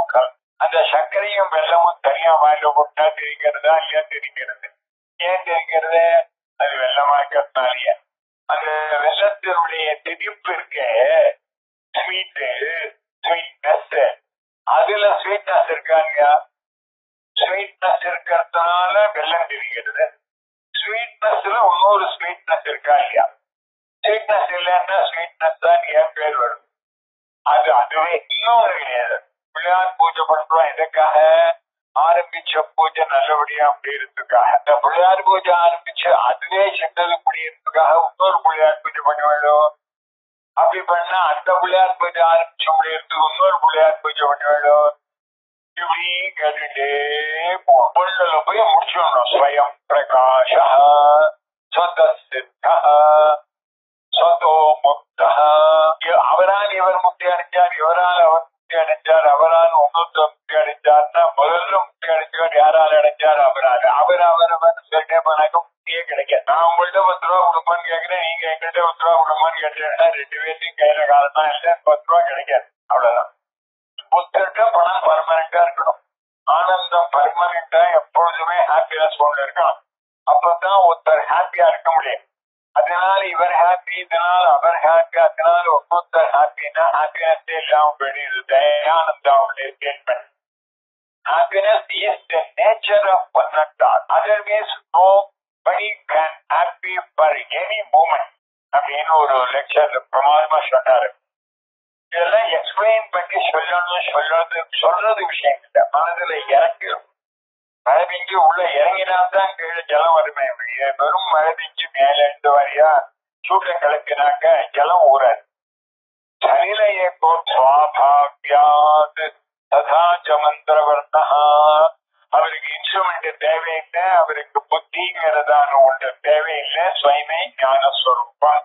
அந்த சர்க்கரையும் வெள்ளமும் தனியா வாயில போட்டா தெரிக்கிறதா இல்லையா? தெரிக்கிறது. ஏன் தெரிக்கிறது? அது வெள்ளமாக்கிறதுனாலயே. அந்த வெள்ளத்தினுடைய திதிப்பு இருக்க ஸ்வீட்னஸ், அதுல ஸ்வீட்னஸ் இருக்கா இல்லையா? ஸ்வீட்னஸ் இருக்கிறதுனால வெள்ளம் தெரிக்கிறது. ஸ்வீட்னஸ்ல இன்னொரு ஸ்வீட்னஸ் இருக்கா இல்லையா? ஸ்வீட்னஸ் இல்லைன்னா ஸ்வீட்னஸ் தான் ஏன் பேர் வரும். அதுவே இன்னொரு கிடையாது. பிள்ளையார் பூஜை பண்றோம் எதுக்காக? ஆரம்பிச்ச பூஜை நல்லபடியா முடியறதுக்காக. அந்த பிள்ளையார் பூஜை ஆரம்பிச்சு அதுவே சின்னது முடியறதுக்காக இன்னொரு பிள்ளையார் பூஜை பண்ண வேண்டும். அப்படி பண்ணா அந்த பிள்ளையார் பூஜை ஆரம்பிச்சு முடியறதுக்கு இன்னொரு பிள்ளையார் பூஜை பண்ண வேண்டும். இப்படி கேட்டுட்டே பொருள்ல போய் முடிச்சிடணும். ஸ்வயம் பிரகாஷ ஸ்வதசித்த ஸ்வதோ முக்த. அவரால் இவர் முக்தி அடைஞ்சார், இவரால் அவர் முக்தி அடைஞ்சார், அவரால் இன்னொருத்தர் முக்தி அடைஞ்சார்னா முதல்ல முக்தி அடைஞ்சவர் யாரால் அடைஞ்சார்? அவரால். அவர் சொல்லிட்டே போனாக்க முக்தியே கிடைக்காது. நான் உங்கள்கிட்ட 10 ரூபா கொடுப்பான்னு கேட்கிறேன், நீங்க எங்கிட்ட 10 ரூபா கொடுப்பான்னு கேட்டீங்கன்னா 2 பேர்த்தையும் கையில காலம் தான் இல்லை, 10 ரூபா கிடைக்காது. அவ்வளவுதான். புத்தர்கிட்ட பணம் பர்மனண்டா இருக்கணும். ஆனந்தம் பர்மனண்டா எப்பொழுதுமே ஹாப்பினஸ் ஒண்ணு இருக்கணும். அப்பதான் ஒருத்தர் ஹாப்பியா இருக்க முடியும். அதனால இவர் ஹாப்பி, இதனால அவர் ஹாப்பி, அதனால ஒருத்தர் ஹாப்பின்னா ஹாப்பினஸ் இல்லாம போயிடுது. தயானந்தாவுடைய statement. Happiness is the nature of Pannatar. Otherwise, nobody can happy for any moment. அப்படின்னு ஒரு லெக்சர்ல பிரமாதமா சொன்னாரு. இதெல்லாம் எக்ஸ்பிளைன் பண்ணி சொல்றது விஷயம் இல்லை. மனதுல இறங்கும். மழை பெஞ்சு உள்ள இறங்கினால்தான் கீழே ஜலம் வருமே. வெறும் மழை பெஞ்சு மேல இருந்து வரையா சூட்டை கிளப்பினாக்க ஜலம் ஊறாது. சலிலயேகோ ஸ்வாபாவியாத் ததா ச மந்திரவர்ணா. அவருக்கு இன்ஸ்ட்ருமெண்ட் தேவையில்லை, அவருக்கு புத்திங்கிறதான ஒன்று தேவையில்லை. ஸ்வயமே ஞானஸ்வரூபம்.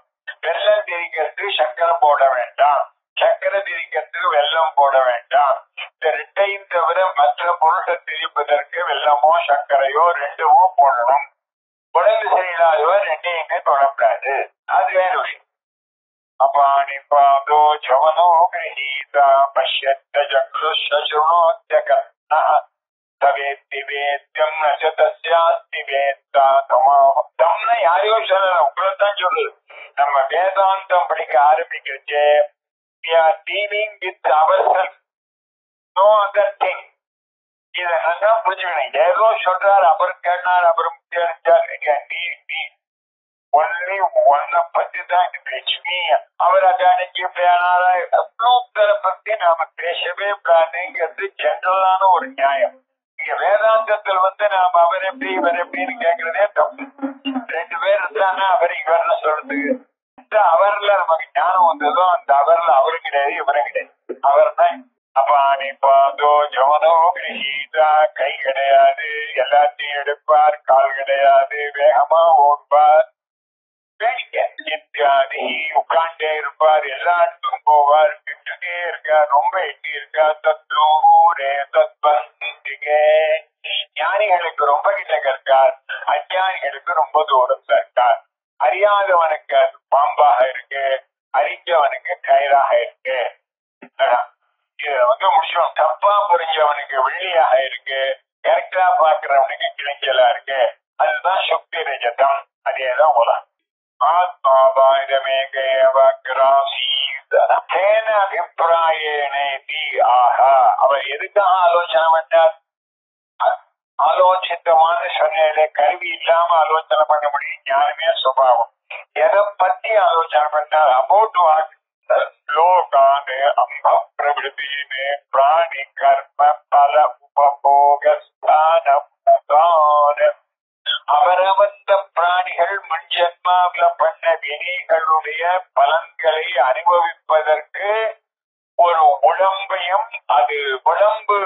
வெள்ளம் திரிக்கிறதுக்கு சக்கரை போட வேண்டாம், சக்கரை திரிக்கிறதுக்கு வெள்ளம் போட வேண்டாம். இந்த ரெண்டையும் தவிர மற்ற பொருட்கள் திரிப்பதற்கு வெள்ளமோ சர்க்கரையோ ரெண்டுமோ போடணும். உடம்பு சரியில்லாதவ ரெண்டையுமே தொடக்கூடாது, அது வேற விஷயம். அப்பாணி பாதோ ஜவனோ கிரஹீதா பஷ்யத்த சக்ருஷ்ணோத்ய கர்ணா தவேத்தி வேத்யம் ந தஸ்யாஸ்தி வேத்தா தம்னா யாரையோ சொல்லல, உங்களைத்தான் சொல்லுது. நம்ம வேதாந்தம் படிக்க ஆரம்பிக்கிறச்சு we are dealing with ourselves, no other thing. இத நல்லா புரிஞ்சுக்கணும். ஏதோ சொல்றாரு, அவர் கேட்டார், அவர் நீ ஒன்லி ஒன்ன பத்தி தான் பேச்சு. நீ அவர் அன்னைக்கு பேனாரா இன்னொருத்தரை பத்தி நாம பேசவே கூடாதுங்கிறது ஜெனரலான ஒரு நியாயம். இங்க வேதாந்தத்தில் நாம அவர் எப்படி இவர் எப்படின்னு கேட்கறதே தப்பு. ரெண்டு பேர் இருந்தானா அவர் இவர்னு சொல்றதுக்கு இந்த அவர்ல நமக்கு ஞானம் வந்ததோ அந்த அவர்ல அவரு கிடையாது இவரு கிடையாது, அவர் தான். அப்பாணி பாதோ ஜவனோ கிரஹீதா, கை கிடையாது, எல்லாத்தையும் எடுப்பார், கால் கிடையாது, வேகமா ஓடுவார், உட்காண்டே இருப்பார், எல்லா இடத்துக்கும் போவார், விட்டுட்டே இருக்கார், ரொம்ப எட்டி இருக்கார். தத்தூரே தத்வந்திகே, ஞானிகளுக்கு ரொம்ப கிட்ட இருக்கார், அஞ்ஞானிகளுக்கு ரொம்ப தூரத்துல இருக்கார். அறியாதவனுக்கு அது பாம்பாக இருக்கு, அறிஞ்சவனுக்கு கயிறாக இருக்கு. இது முடிச்சோம். தப்பா புரிஞ்சவனுக்கு வெள்ளியாக இருக்கு, கரெக்டா பாக்குறவனுக்கு கிழிஞ்சலா இருக்கு. அதுதான் சுக்தி ரஜதம், அதேதான் உலகம். அவர் எதுக்காக ஆலோசனை பண்ணார்? ஆலோசித்தமான சொன்னே கருவி இல்லாம ஆலோசனை பண்ண முடியும், ஞானமே சுபாவம். எதை பத்தி ஆலோசனை பண்ணார்? அபௌட் வாட் லோகானு அம்ப பிரவிருத்தினு பிராணி கர்ம பல உபபோகஸ்தான அவரவந்த பிராணிகள் முன்ஜென்மாவில பண்ண வினைகளுடைய பலன்களை அனுபவிப்பதற்கு ஒரு உடம்பையும் அது உடம்பு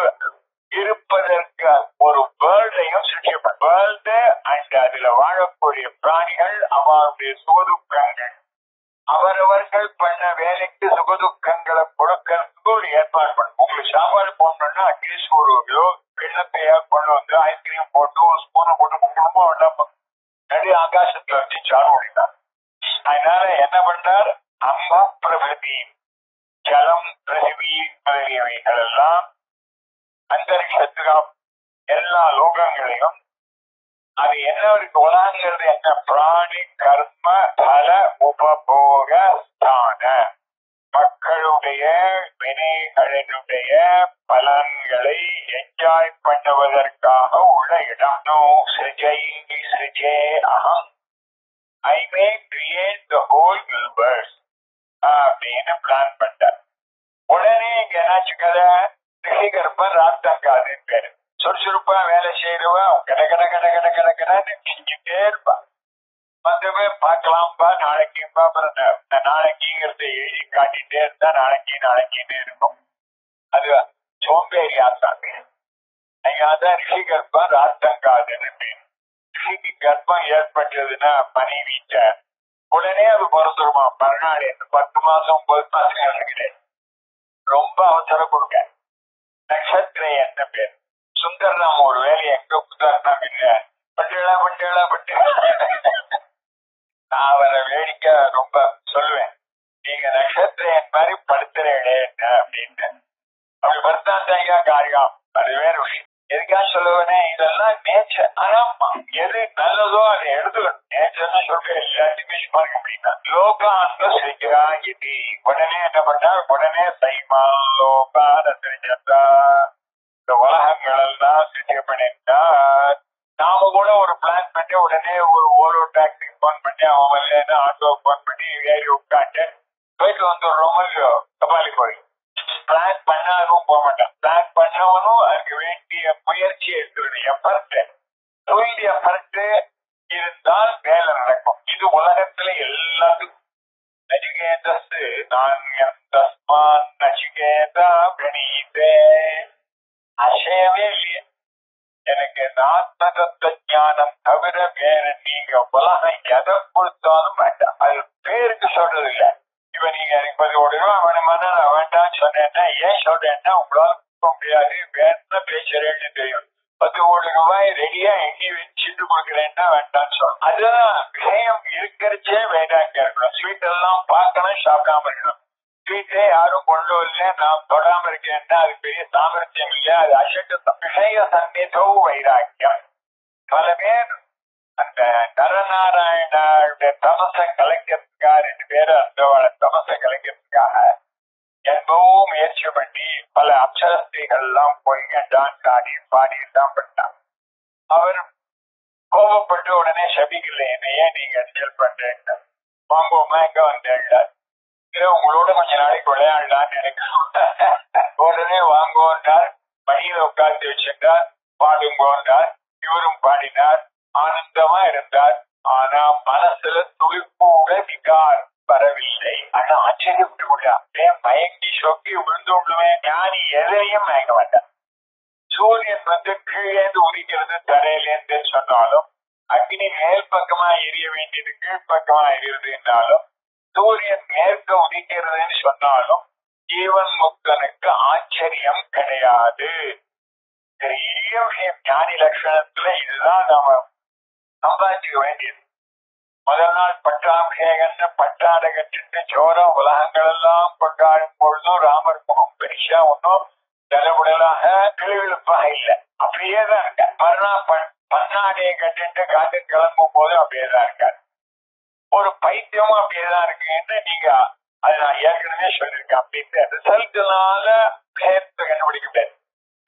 இருப்பதற்கு ஒரு வேர்ல்டையும் சிருஷ்டிப்படும். வேர்ல்டு அண்ட் அதுல வாழக்கூடிய பிராணிகள் அவருடைய சுகதுக்கங்கள், அவரவர்கள் பண்ண வேலைக்கு சுகதுக்கங்களை கொடுக்கறதுக்கு ஒரு ஏற்பாடு பண்ணும். உங்களுக்கு சாப்பாடு போடணும்னா அட்லீஸ்ட் ஒரு கிண்ணத்தையா கொண்டு வந்து ஐஸ்கிரீம் போட்டு ஒரு ஸ்பூனை போட்டு குடும்பமா வேண்டாம் நடு ஆகாசத்துல வச்சு சாடு ஓடினார். அதனால என்ன பண்ணார்? அம்மா பிரபதி ஜலம் பிருத்திவி முதலியவைகள் எல்லாம் அந்தரிக்ஷத்துக்கு எல்லா லோகங்களையும் அது என்ன இருக்கு உலகங்கிறது என்ன? பிராணி கர்ம பல உபபோக ஸ்தான, மக்களுடைய வினைகளினுடைய பலன்களை என்ஜாய் பண்ணுவதற்காக உள்ள இடம். நோ சிருஜை சிருஜே அகம், I may create the whole universe அப்படின்னு பிளான் பண்ணார். உடனே இங்க என்னாச்சு கதை? ரிஷிகர்பன் ராத்தங்காதுன்னு பேரு. சுறுசுறுப்பா வேலை செய்யறவா கட கட கட கட கட கடன்னு செஞ்சுட்டே இருப்பா. வந்து பார்க்கலாம்பா நாளைக்கும்பா, அப்புறம் நாளைக்குங்கிறத எழுதி காட்டிட்டே இருந்தா நாளைக்கு நாளைக்குன்னு இருக்கும். அது சோம்பேறி ஆசாங்க. அதான் ரிஷி கர்ப்பம் ராத்தங்காதுன்னு பேரு. ரிஷிக்கு கர்ப்பம் ஏற்பட்டதுன்னா மனைவிட்ட உடனே அது பிறந்துருமா மறுநாள் 10 மாசம் 9 மாசம் கிடையாது. ரொம்ப அவசரம் கொடுக்க. நட்சத்திரம் என்ன பேர்? சுந்தர்ராம் ஒரு வேலையை எங்க புத்தாருனாங்க இல்ல, பட்டேளா பட்டேளா பட்டேளா. நான் அவரை வேடிக்கை ரொம்ப சொல்லுவேன், நீங்க நட்சத்திரம் மாதிரி படுத்துறேடே அப்படின்னு. அப்படி படுத்தாங்க காரியம், அது வேற விஷயம். எதுக்காக சொல்லுவேனே, இதெல்லாம் நேச்சர். ஆனா எது நல்லதோ அதை எடுத்துக்கணும். நேச்சர்னு சொல்ற எல்லாத்தையுமே பாருங்க அப்படின்னா லோகான்னு செய்கிறா இது. உடனே என்ன பண்ணா, உடனே சைமா லோகான தெரிஞ்சா இந்த உலகங்கள் எல்லாம் சிருஷ்டி பண்ணிட்டார். நாம கூட ஒரு பிளான் பண்ணி உடனே ஒரு ஓரோ டாக்ஸி போன் பண்ணி அவன் ஆட்டோ போன் பண்ணி ஏறி உட்காந்து போயிட்டு வந்துடுறோம். கபாலி கோயில் பிளான் பண்ணாலும் போக மாட்டான். பிளான் பண்ணவனும் அதுக்கு வேண்டிய முயற்சி எடுக்கிறது எஃபர்ட், தொழில் எஃபர்ட் இருந்தால் வேலை நடக்கும். இது உலகத்துல எல்லாத்துக்கும் நச்சிகேதஸ் நான்யம் தஸ்மான் நச்சிகேதா பிரணீதே. அசையவே இல்லையே. எனக்கு ஆத்ம தத்துவ ஞானம் தவிர வேற நீங்க உலகம் எதை கொடுத்தாலும் வேண்டாம். அது பேருக்கு சொல்றது இல்ல. இப்ப நீங்க எனக்கு 10 கோடி ரூபாய் வேணுமானா நான் வேண்டாம்னு சொன்னேன்னா ஏன் சொல்றேன்னா உங்களால கொடுக்க முடியாது, வேணும்னா பேசுறேன்னு தெரியும். 10 கோடி ரூபாய் ரெடியா எண்ணி வச்சுட்டு கொடுக்குறேன்னா வேண்டாம்னு சொல்லணும். அதுதான் விஷயம். இருக்கிறச்சே வைராக்கியம் இருக்கணும். ஸ்வீட் எல்லாம் பார்க்கணும், சாப்பிடாம இருக்கணும். ஸ்வீட்டே யாரும் கொண்டு வரல, நான் தொடாம இருக்கேன்னா அது பெரிய சாமர்த்தியம் இல்லை, அது அசக்த விஷய சந்நிதோ வைராக்கியம். பல பேர் அந்த நரநாராயணனுடைய தமசை கலைக்கிறதுக்காக 2 பேரும் அந்த தமசை கலைக்கிறதுக்காக என்பவும் முயற்சி பண்ணி பல அப்சரஸ்திகள் எல்லாம் போய் டான்ஸ் ஆடி பாடி எல்லாம் பண்ணார். அவர் கோபப்பட்டு உடனே சபிக்கல, என்னையே நீங்க ஹெல்ப் பண்றேன்னு. வாங்குவோமா எங்க வந்தேன், உங்களோட கொஞ்ச நாளைக்கு விளையாடலான்னு நினைக்கிறேன். உடனே வாங்குவோன்றார், மடியில உட்கார்ந்து வச்சிருந்தார், பாடுங்கோன்றார். இவரும் பாடினார், ஆனந்தமா இருந்தார். ஆனா மனசுல துளிப்பூட விகார் வரவில்லை. ஆனா ஆச்சரியப்பட்டு விடா, மயங்கி சொக்கி விழுந்து விடுவேன். ஞானி எதையும் மயங்க மாட்டார். சூரியன் கீழேந்து உதிக்கிறது தரையிலேருந்து சொன்னாலும், அக்னி மேல் பக்கமா எரிய வேண்டியது கீழ்பக்கமா எரியுதுன்னாலும், சூரியன் மேற்க உதிக்கிறதுன்னு சொன்னாலும் ஜீவன் முக்தனுக்கு ஆச்சரியம் கிடையாது. பெரிய விஷயம். ஞானி லட்சணத்துல இதுதான் நாம சம்பாதிக்க வேண்டியது. முதல் நாள் பட்டாபிஷேகன்னு பட்டாடை கட்டிட்டு சோரம் உலகங்கள் எல்லாம் கொண்டாடும் பொழுதும் ராமர் முகம் பெருசா ஒன்னும் தலைமுடலாக கிளிவிழுப்பாக இல்லை, அப்படியேதான் இருக்க. மறுநாள் பன்னாடையை கட்டிட்டு காட்டு கிளம்பும் போது அப்படியேதான் இருக்காரு. ஒரு பைத்தியமும் அப்படியேதான் இருக்குன்னு நீங்க அதை நான் ஏற்கனவே சொல்லியிருக்கேன். அப்படின்னு ரிசல்ட்னால விஷயத்தை கண்டுபிடிக்க முடியாது.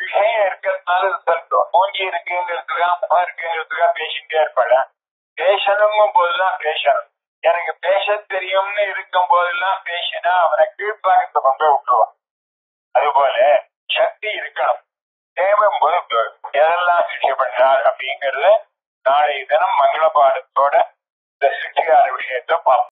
விஷயம் இருக்கிறதுனால ரிசல்ட். மூஞ்சி இருக்குங்கிறதுக்கா முகம் இருக்குங்கிறதுக்கா பேசிட்டே இருப்பாங்க. பேசணுங்கும் போதுதான் பேசணும். எனக்கு பேச தெரியும்னு இருக்கும் போதெல்லாம் பேசினா அவனை கீழ்பாகத்தை கொண்டு விட்டுருவான். அதுபோல சக்தி இருக்கணும். தேவையும் போது எதெல்லாம் சிகிச்சை பண்றார் அப்படிங்கறத நாளைய தினம் மங்கள பாடத்தோட இந்த சிகிச்சைக்கார விஷயத்தை பார்ப்போம்.